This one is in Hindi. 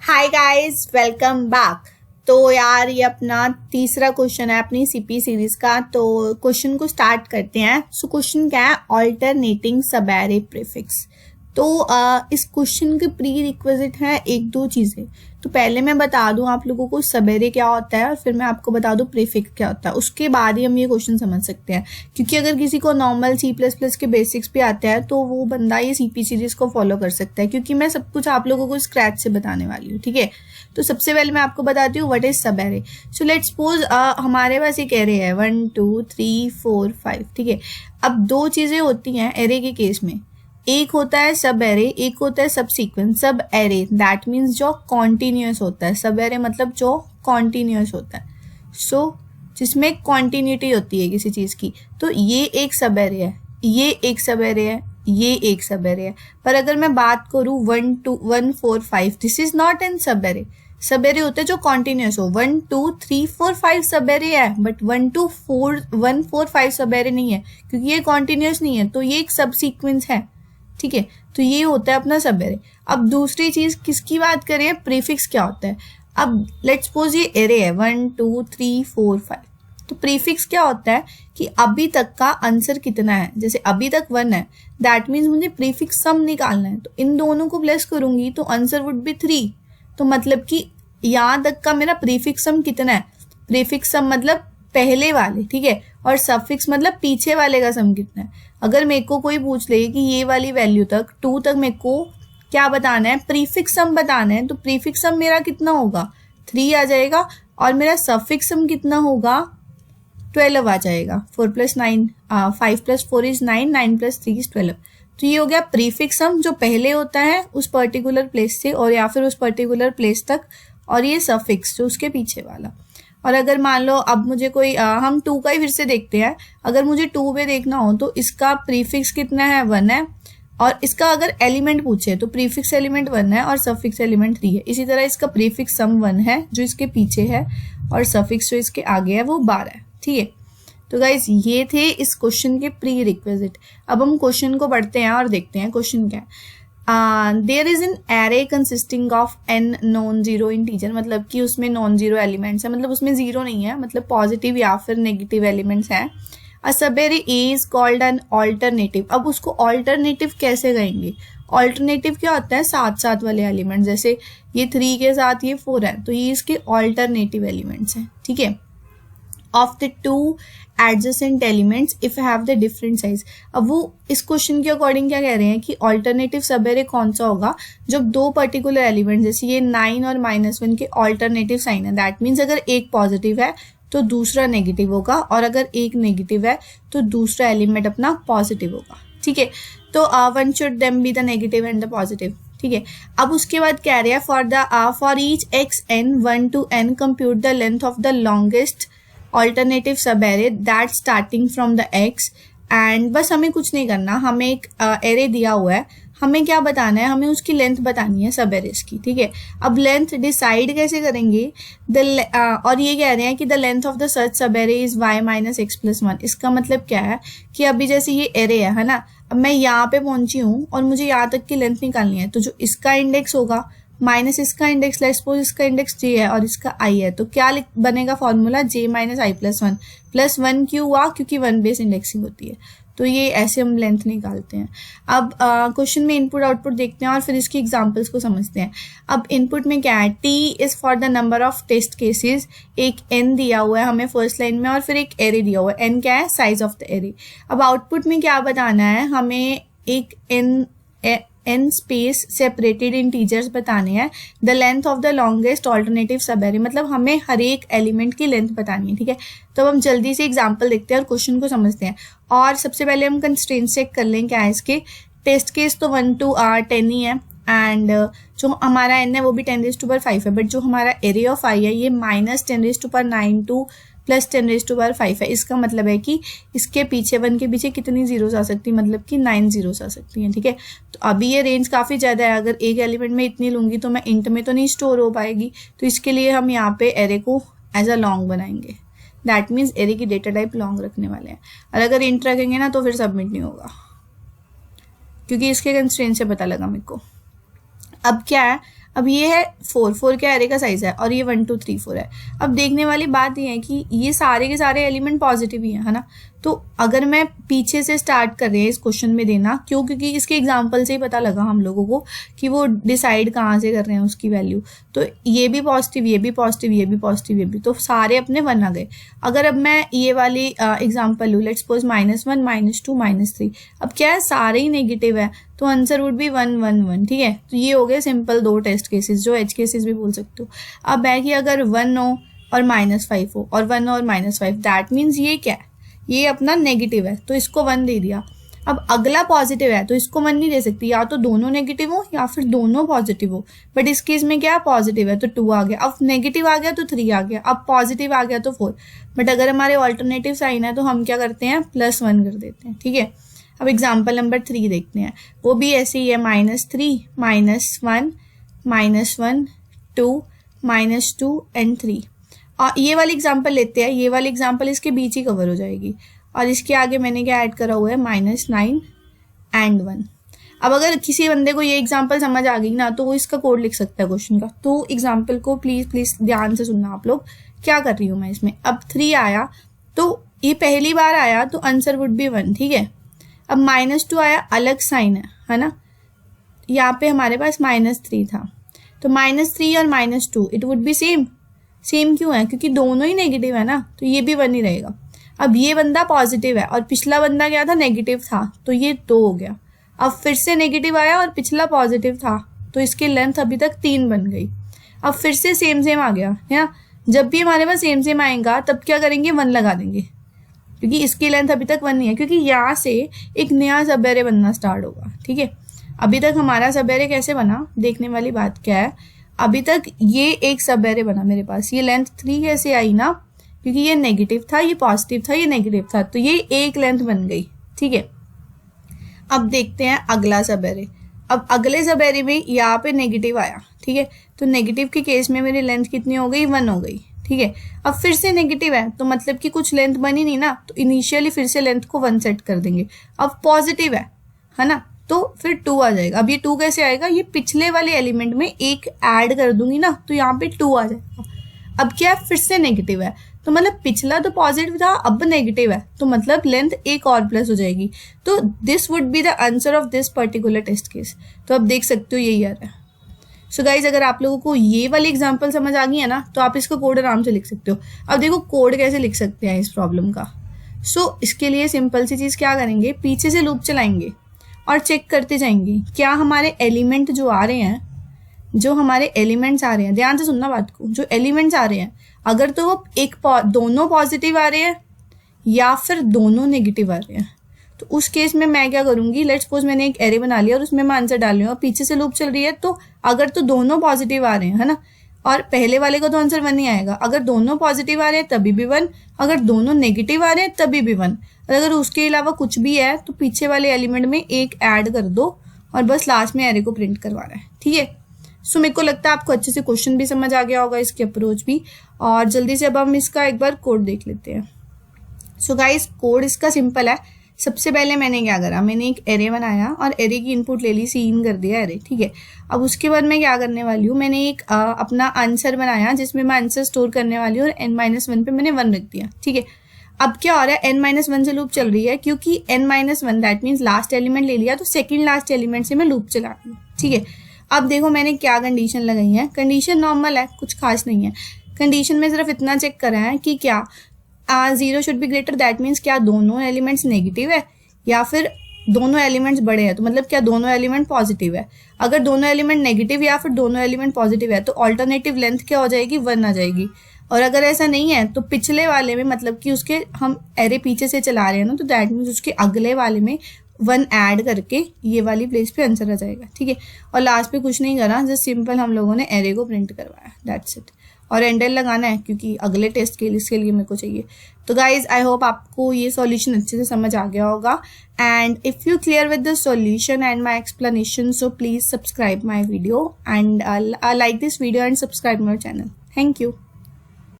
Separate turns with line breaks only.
Hi guys, welcome back. तो यार ये अपना तीसरा क्वेश्चन है अपनी सीपी सीरीज का। तो क्वेश्चन को स्टार्ट करते हैं। सो क्वेश्चन क्या है? ऑल्टरनेटिंग सब एरे प्रीफिक्स। तो इस क्वेश्चन के प्री रिक्विजिट है एक दो चीजें। तो पहले मैं बता दूं आप लोगों को सब एरे क्या होता है और फिर मैं आपको बता दूं प्रीफिक्स क्या होता है। उसके बाद ही हम ये क्वेश्चन समझ सकते हैं, क्योंकि अगर किसी को नॉर्मल C++ के बेसिक्स भी आते हैं तो वो बंदा ये सीपी सीरीज को फॉलो कर सकता है, क्योंकि मैं सब कुछ आप लोगों को स्क्रैच से बताने वाली हूँ। ठीक है, तो सबसे पहले मैं आपको बताती हूँ व्हाट इज सब एरे। सो लेट्स सपोज हमारे पास एक एरे है 1 2 3 4 5। ठीक है, अब दो चीजें होती हैं एरे के केस में। एक होता है सब एरे, एक होता है सब सीक्वेंस। सब एरे दैट मीन्स जो कॉन्टिन्यूस होता है। सब एरे मतलब जो कॉन्टिन्यूस होता है, सो जिसमें कॉन्टिन्यूटी होती है किसी चीज की। तो ये एक सब एरे है, ये एक सब एरे है, ये एक सब एरे है। पर अगर मैं बात करूं 1 2 1 4 5, दिस इज नॉट एन सब एरे। सब एरे होते हैं जो कॉन्टिन्यूस हो। 1 2 3 4 5 सब एरे है, बट 1 2 4 1 4 5 सब एरे नहीं है, क्योंकि ये कॉन्टिन्यूस नहीं है। तो ये एक सब सीक्वेंस है। ठीक है, तो ये होता है अपना सब एरे। अब दूसरी चीज किसकी बात करें, प्रीफिक्स क्या होता है। अब लेट्स सपोज ये एरे है 1 2 3 4 5। तो प्रीफिक्स क्या होता है कि अभी तक का आंसर कितना है। जैसे अभी तक 1 है, दैट मीन्स मुझे प्रीफिक्स सम निकालना है। तो इन दोनों को प्लस करूंगी तो आंसर वुड बी 3। तो मतलब कि यहाँ तक का मेरा प्रीफिक्स सम कितना है। प्रीफिक्स सम मतलब पहले वाले, ठीक है, और सफिक्स मतलब पीछे वाले का सम कितना है। अगर मेरे को कोई पूछ ले कि ये वाली वैल्यू तक 2 तक मेरे को क्या बताना है, प्रीफिक्स सम बताना है, तो प्रीफिक्स सम मेरा कितना होगा 3 आ जाएगा, और मेरा सफिक्स सम कितना होगा 12 आ जाएगा। 4 + 9 5 + 4 इज 9, 9 + 3 इज 12। तो ये हो गया प्रीफिक्स सम जो पहले होता है उस पर्टिकुलर प्लेस से और या फिर उस पर्टिकुलर प्लेस तक, और ये सफिक्स जो उसके पीछे वाला। और अगर मान लो अब मुझे कोई हम 2 का ही फिर से देखते हैं। अगर मुझे 2 पे देखना हो तो इसका प्रीफिक्स कितना है 1 है, और इसका अगर एलिमेंट पूछे तो प्रीफिक्स एलिमेंट 1 है और सफिक्स एलिमेंट 3 है। इसी तरह इसका प्रीफिक्स सम 1 है जो इसके पीछे है, और सफिक्स जो इसके आगे है वो 12 है। ठीक है, तो गाइज ये थे इस क्वेश्चन के प्री रिक्विजिट। अब हम क्वेश्चन को पढ़ते हैं और देखते हैं क्वेश्चन क्या है। There is an array consisting of n non zero integer, मतलब कि उसमें नॉन जीरो एलिमेंट्स है, मतलब उसमें जीरो नहीं है, मतलब पॉजिटिव या फिर नेगेटिव एलिमेंट्स हैं। अ सब array A is called an alternative. अब उसको ऑल्टरनेटिव कैसे कहेंगे। ऑल्टरनेटिव क्या होता है, साथ साथ वाले एलिमेंट। जैसे ये 3 के साथ ये 4 है, तो ये इसके ऑल्टरनेटिव एलिमेंट्स हैं। ठीक है, of the two adjacent elements if have the different size। अब वो इस क्वेश्चन के अकॉर्डिंग क्या कह रहे हैं कि ऑल्टरनेटिव सब एरे कौन सा होगा जब दो पर्टिकुलर एलिमेंट, जैसे ये 9 और -1 के ऑल्टरनेटिव साइन है। दैट मीन्स अगर एक पॉजिटिव है तो दूसरा नेगेटिव होगा, और अगर एक नेगेटिव है तो दूसरा एलिमेंट अपना पॉजिटिव होगा। ठीक है, तो one should them be the negative and the positive. ठीक है, अब उसके बाद कह रहे हैं for each x(n) 1 to n compute the length of the longest alternative subarray that starting from the x. And बस हमें कुछ नहीं करना, हमें एक एरे दिया हुआ है, हमें क्या बताना है, हमें उसकी लेंथ बतानी है सब एरेस की। ठीक है, अब लेंथ डिसाइड कैसे करेंगे, और ये कह रहे हैं कि the length of the search सब एरे इज y - x + 1। इसका मतलब क्या है कि अभी जैसे ये एरे है ना, अब मैं यहाँ पे पहुंची हूँ और मुझे यहाँ तक की लेंथ निकालनी है। तो जो इसका इंडेक्स होगा माइनस इसका इंडेक्स, लेट्स सपोज इसका इंडेक्स j है और इसका i है, तो क्या बनेगा फॉर्मूला j - i + 1 + 1 क्यों हुआ, क्योंकि 1 बेस इंडेक्सिंग होती है। तो ये ऐसे हम लेंथ निकालते हैं। अब क्वेश्चन में इनपुट आउटपुट देखते हैं और फिर इसकी एग्जांपल्स को समझते हैं। अब इनपुट में क्या है, t is for the number of test cases. एक n दिया हुआ है हमें फर्स्ट लाइन में, और फिर एक एरे दिया हुआ है, n क्या है, साइज ऑफ द एरे। अब आउटपुट में क्या बताना है, हमें एक n स्पेस सेपरेटेड इंटीजर्स बताने हैं। The length of the longest alternative सब एरे, मतलब हमें हर एक एलिमेंट की लेंथ बतानी है। ठीक है, तो हम जल्दी से एग्जांपल देखते हैं और क्वेश्चन को समझते हैं। और सबसे पहले हम कंस्ट्रेंट्स चेक कर लें क्या है इसके। टेस्ट केस तो 1 to 10 ही है, एंड जो हमारा n है वो भी 10⁵ है, बट जो हमारा एरे ऑफ i है ये -10⁹ to +10⁵ है। इसका मतलब है कि इसके पीछे 1 के पीछे कितनी जीरोस आ सकती है, मतलब कि 9 जीरोस आ सकती हैं। ठीक है, तो अभी ये रेंज काफ़ी ज़्यादा है, अगर एक एलिमेंट में इतनी लूँगी तो मैं इंट में तो नहीं स्टोर हो पाएगी। तो इसके लिए हम यहाँ पे एरे को एज अ लॉन्ग बनाएंगे। दैट मीन्स एरे की डेटा टाइप लॉन्ग रखने वाले हैं, और अगर इंट रखेंगे ना तो फिर सबमिट नहीं होगा, क्योंकि इसके कंस्ट्रेंट से पता लगा मेरे को। अब क्या है, अब ये है 4 क्या एरे का साइज है, और ये 1 2 3 4 है। अब देखने वाली बात ये है कि ये सारे के सारे एलिमेंट पॉजिटिव ही है ना। तो अगर मैं पीछे से स्टार्ट कर रहे हैं इस क्वेश्चन में देना, क्यों, क्योंकि इसके एग्जाम्पल से ही पता लगा हम लोगों को कि वो डिसाइड कहाँ से कर रहे हैं उसकी वैल्यू। तो ये भी पॉजिटिव, ये भी पॉजिटिव, ये भी पॉजिटिव, ये भी, तो सारे अपने 1 आ गए। अगर अब मैं ये वाली एग्जाम्पल लूँ, लेट्स सपोज -1 -2 -3, अब क्या है, सारे ही नेगेटिव है, तो आंसर वुड बी 1 1 1। ठीक है, तो ये हो गए सिंपल 2 टेस्ट केसेस, जो एज केसेस भी बोल सकते हो। अब है कि अगर 1 हो और -5 हो, और 1 और -5, दैट मीन्स ये क्या है, ये अपना नेगेटिव है, तो इसको 1 दे दिया। अब अगला पॉजिटिव है, तो इसको 1 नहीं दे सकती, या तो दोनों नेगेटिव हो या फिर दोनों पॉजिटिव हो, बट इस केस में क्या पॉजिटिव है तो 2 आ गया। अब नेगेटिव आ गया तो 3 आ गया, अब पॉजिटिव आ गया तो 4। बट अगर हमारे ऑल्टरनेटिव साइन है तो हम क्या करते हैं, +1 कर देते हैं। ठीक है, अब एग्जाम्पल नंबर 3 देखते हैं, वो भी ऐसे ही है, -3 -1 -1 2 -2 एंड 3। और ये वाली एग्जाम्पल लेते हैं, ये वाली एग्जाम्पल इसके बीच ही कवर हो जाएगी, और इसके आगे मैंने क्या ऐड करा हुआ है, -9 एंड 1। अब अगर किसी बंदे को ये एग्जाम्पल समझ आ गई ना, तो वो इसका कोड लिख सकता है क्वेश्चन का। तो एग्जाम्पल को प्लीज ध्यान से सुनना आप लोग, क्या कर रही हूँ मैं इसमें। अब 3 आया, तो ये पहली बार आया तो आंसर वुड बी 1। ठीक है, अब -2 आया, अलग साइन है ना, यहाँ पे हमारे पास -3 था, तो -3 और -2 इट वुड बी सेम क्यों है, क्योंकि दोनों ही नेगेटिव है ना, तो ये भी 1 ही रहेगा। अब ये बंदा पॉजिटिव है और पिछला बंदा क्या था, नेगेटिव था, तो ये 2 हो गया। अब फिर से नेगेटिव आया और पिछला पॉजिटिव था, तो इसकी लेंथ अभी तक 3 बन गई। अब फिर से सेम आ गया है ना, जब भी हमारे पास सेम आएगा तब क्या करेंगे, 1 लगा देंगे, क्योंकि इसकी लेंथ अभी तक 1 नहीं है, क्योंकि यहाँ से एक नया सब एरे बनना स्टार्ट होगा। ठीक है, अभी तक हमारा सब एरे कैसे बना, देखने वाली बात क्या है, अभी तक ये एक सब एरे बना मेरे पास, ये लेंथ 3 कैसे आई ना, क्योंकि ये नेगेटिव था, ये पॉजिटिव था, ये नेगेटिव था, तो ये एक लेंथ बन गई। ठीक है, अब देखते हैं अगला सब एरे। अब अगले सब एरे में यहाँ पे नेगेटिव आया। ठीक है, तो नेगेटिव के केस में मेरी लेंथ कितनी हो गई, 1 हो गई। ठीक है, अब फिर से नेगेटिव है, तो मतलब कि कुछ लेंथ बनी नहीं ना, तो इनिशियली फिर से लेंथ को 1 सेट कर देंगे। अब पॉजिटिव है ना, तो फिर 2 आ जाएगा। अब ये 2 कैसे आएगा, ये पिछले वाले एलिमेंट में एक ऐड कर दूंगी ना, तो यहाँ पे 2 आ जाएगा। अब क्या है, फिर से नेगेटिव है, तो मतलब पिछला तो पॉजिटिव था, अब नेगेटिव है, तो मतलब लेंथ एक और प्लस हो जाएगी। तो this would be the answer of this particular test case. तो अब देख सकते हो यही आ रहा है। सो गाइज, अगर आप लोगों को ये वाली एग्जांपल समझ आ गई है ना, तो आप इसका कोड आराम से लिख सकते हो। अब देखो कोड कैसे लिख सकते हैं इस प्रॉब्लम का। इसके लिए सिंपल सी चीज क्या करेंगे, पीछे से लूप चलाएंगे और चेक करते जाएंगे क्या हमारे एलिमेंट जो आ रहे हैं, जो हमारे एलिमेंट्स आ रहे हैं, ध्यान से सुनना बात को, जो एलिमेंट्स आ रहे हैं, अगर तो वो दोनों पॉजिटिव आ रहे हैं या फिर दोनों नेगेटिव आ रहे हैं, तो उस केस में मैं क्या करूंगी, लेट्स सपोज मैंने एक एरे बना लिया और उसमें मैं आंसर डाल रही हूँ और पीछे से लूप चल रही है, तो अगर तो दोनों पॉजिटिव आ रहे हैं, है ना, और पहले वाले को तो आंसर 1 ही आएगा। अगर दोनों पॉजिटिव आ रहे हैं तभी भी 1, अगर दोनों नेगेटिव आ रहे हैं तभी भी 1, और अगर उसके अलावा कुछ भी है तो पीछे वाले एलिमेंट में एक ऐड कर दो और बस लास्ट में एरे को प्रिंट करवाना है। ठीक है, सो मेरे को लगता है आपको अच्छे से क्वेश्चन भी समझ आ गया होगा, इसकी अप्रोच भी। और जल्दी से अब हम इसका एक बार कोड देख लेते हैं। सो गाइस, कोड इसका सिंपल है। सबसे पहले मैंने क्या करा, मैंने एक एरे बनाया और एरे की इनपुट ले ली, सीन कर दिया एरे। ठीक है, अब उसके बाद मैं क्या करने वाली हूँ, मैंने एक अपना आंसर बनाया जिसमें मैं आंसर स्टोर करने वाली हूँ और n-1 पे मैंने 1 रख दिया। ठीक है, अब क्या हो रहा है, n-1 से लूप चल रही है, क्योंकि n-1 that means last element ले लिया, तो सेकेंड लास्ट एलिमेंट से मैं लूप चला रही हूँ। ठीक है, अब देखो मैंने क्या कंडीशन लगाई है, कंडीशन नॉर्मल है, कुछ खास नहीं है। कंडीशन में सिर्फ इतना चेक करा है कि क्या 0 should be greater, that means क्या दोनों एलिमेंट्स नेगेटिव है या फिर दोनों एलिमेंट्स बड़े हैं, तो मतलब क्या दोनों एलिमेंट पॉजिटिव है। अगर दोनों एलिमेंट नेगेटिव या फिर दोनों एलिमेंट पॉजिटिव है तो ऑल्टरनेटिव लेंथ क्या हो जाएगी, 1 आ जाएगी। और अगर ऐसा नहीं है तो पिछले वाले में, मतलब कि उसके हम एरे पीछे से चला रहे हैं ना, तो दैट मीन्स उसके अगले वाले में 1 ऐड करके ये वाली प्लेस पे आंसर आ जाएगा। ठीक है, और लास्ट पे कुछ नहीं करा, जस्ट सिंपल हम लोगों ने एरे को प्रिंट करवाया, दैट्स इट। और एंडल लगाना है क्योंकि अगले टेस्ट के लिए मेरे को चाहिए। तो गाइज, आई होप आपको ये सॉल्यूशन अच्छे से समझ आ गया होगा। And if you clear with the solution and my explanation, so please subscribe my video and like this video and subscribe my channel. Thank you.